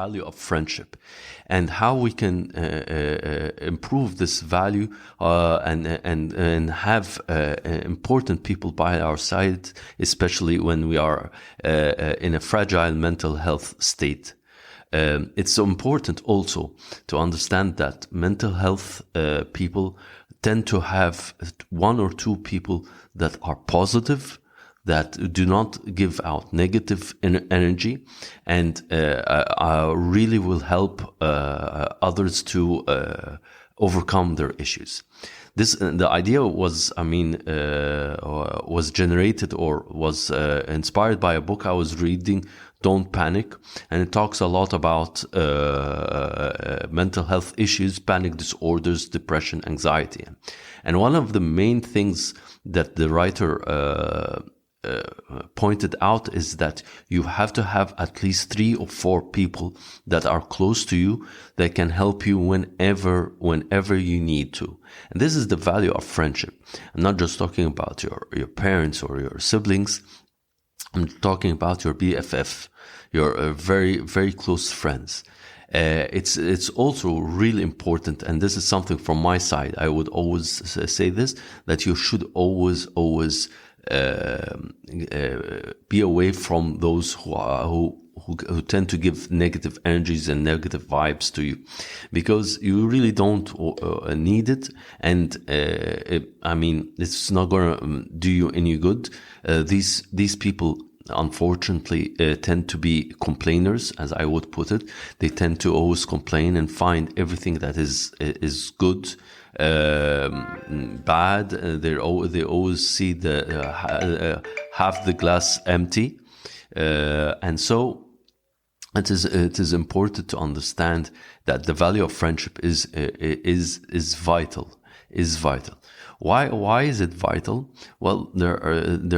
value of friendship and how we can improve this value and have important people by our side, especially when we are in a fragile mental health state. It's so important also to understand that mental health people tend to have one or two people that are positive, that do not give out negative energy, and really will help others to overcome their issues. The idea was, was generated or was inspired by a book I was reading, Don't Panic, and it talks a lot about mental health issues, panic disorders, depression, anxiety. And one of the main things that the writer pointed out is that you have to have at least 3 or 4 people that are close to you that can help you whenever you need to. And this is the value of friendship. I'm not just talking about your parents or your siblings. I'm talking about your BFF, your very, very close friends. It's also really important, and this is something from my side. I would always say this, that you should always be away from those who tend to give negative energies and negative vibes to you, because you really don't need it, and it's not gonna do you any good. These people unfortunately tend to be complainers, as I would put it. They tend to always complain and find everything that is good bad. They always see the half the glass empty, and so it is important to understand that the value of friendship is vital. Why is it vital? Well, there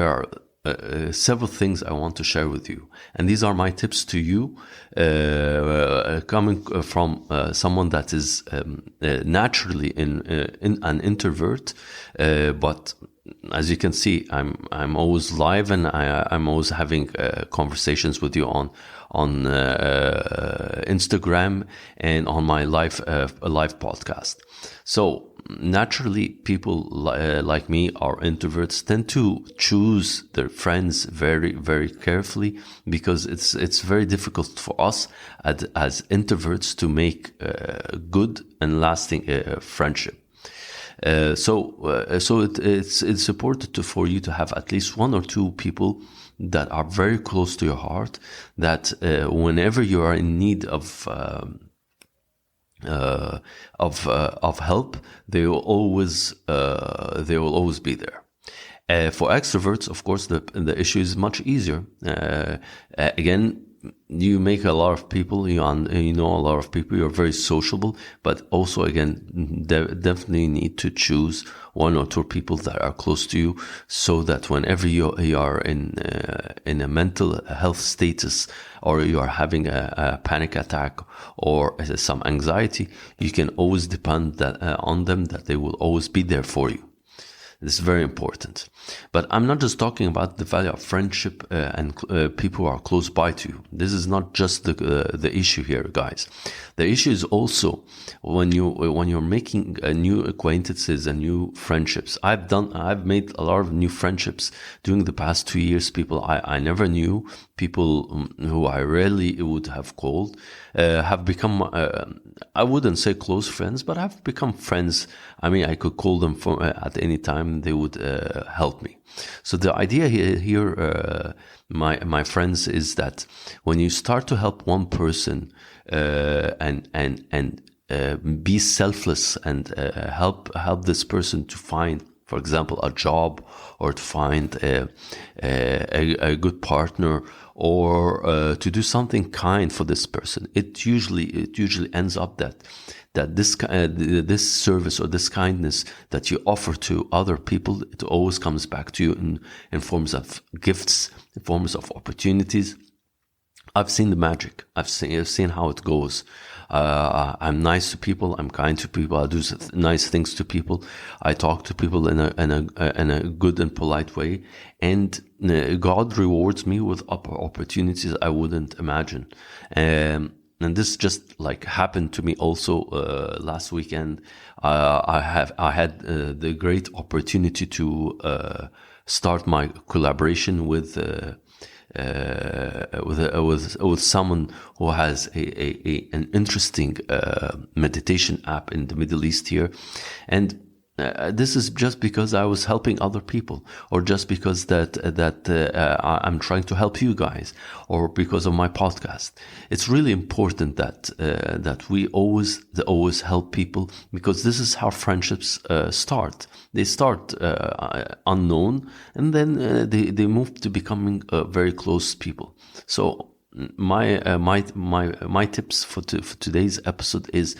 are several things I want to share with you, and these are my tips to you, coming from someone that is naturally an introvert, but as you can see, I'm always live, and I'm always having conversations with you on Instagram and on my live podcast. So naturally, people like me, are introverts, tend to choose their friends very, very carefully, because it's very difficult for us as introverts to make good and lasting friendship. So it's important for you to have at least 1 or 2 people that are very close to your heart, that whenever you are in need of help, they will always be there. For extroverts, of course, the issue is much easier. Again, you make a lot of people, you know a lot of people, you're very sociable, but also, again, definitely need to choose 1 or 2 people that are close to you, so that whenever you are in a mental health status, or you are having a panic attack or some anxiety, you can always depend on them, that they will always be there for you. This is very important. But I'm not just talking about the value of friendship and people who are close by to you. This is not just the issue here, guys. The issue is also when you're making new acquaintances and new friendships. I've made a lot of new friendships during the past 2 years. People I never knew, people who I rarely would have called, have become, I wouldn't say close friends, but have become friends. I mean, I could call them at any time. They would help me. So the idea here, my friends, is that when you start to help one person and be selfless and help this person to find, for example, a job, or to find a good partner, or to do something kind for this person, it usually ends up that this service or this kindness that you offer to other people, it always comes back to you in forms of gifts, in forms of opportunities. I've seen the magic. I've seen how it goes. I'm nice to people. I'm kind to people. I do nice things to people. I talk to people in a good and polite way, and God rewards me with opportunities I wouldn't imagine. and this just like happened to me also last weekend. I had the great opportunity to start my collaboration with someone who has an interesting meditation app in the Middle East here, and this is just because I was helping other people, or just because I'm trying to help you guys, or because of my podcast. It's really important that we always help people, because this is how friendships start. They start unknown, and then they move to becoming very close people. So my tips for today's episode is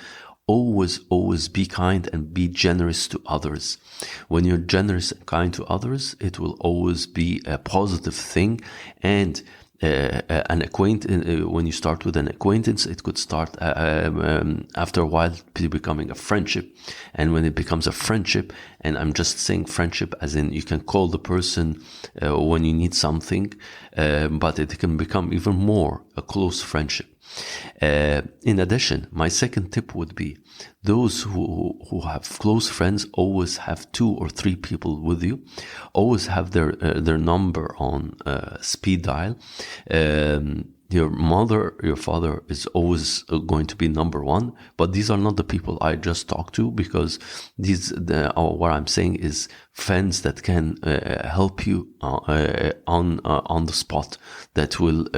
always be kind and be generous to others. When you're generous and kind to others, it will always be a positive thing. And an acquaintance, when you start with an acquaintance, it could start after a while becoming a friendship. And when it becomes a friendship, and I'm just saying friendship as in you can call the person when you need something, but it can become even more a close friendship. In addition, my second tip would be those who have close friends always have 2 or 3 people with you, always have their number on speed dial. Your mother, your father is always going to be number 1, but these are not the people I just talked to, because what I'm saying is friends that can help you on the spot, that will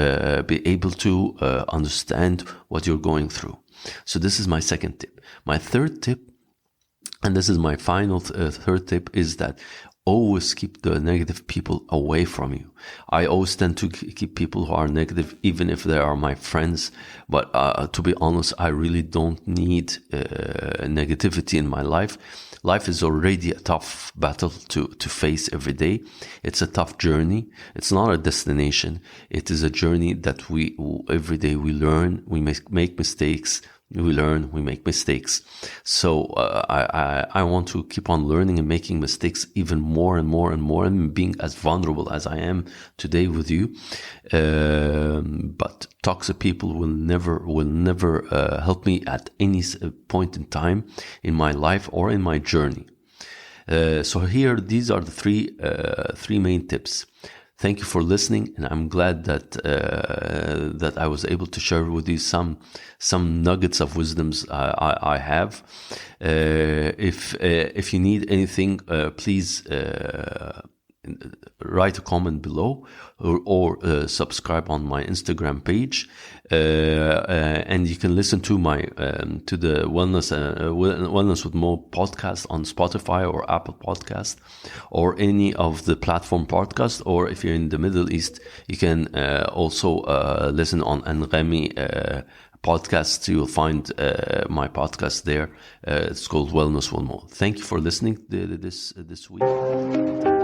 be able to understand what you're going through. So this is my second tip. My third tip, and this is my final third tip, is that always keep the negative people away from you. I always tend to keep people who are negative, even if they are my friends. But to be honest, I really don't need negativity in my life. Life is already a tough battle to face every day. It's a tough journey. It's not a destination. It is a journey that every day we learn, we make mistakes. We learn, we make mistakes. So I want to keep on learning and making mistakes even more and more and more, and being as vulnerable as I am today with you. But toxic people will never help me at any point in time in my life or in my journey. So here, these are the three main tips. Thank you for listening, and I'm glad that I was able to share with you some nuggets of wisdoms I have. If you need anything, please write a comment below, or subscribe on my Instagram page, and you can listen to my to the Wellness with Mo podcast on Spotify or Apple Podcast, or any of the platform podcasts. Or if you're in the Middle East, you can also listen on Anghami podcast. You'll find my podcast there. It's called Wellness with Mo. Thank you for listening this week.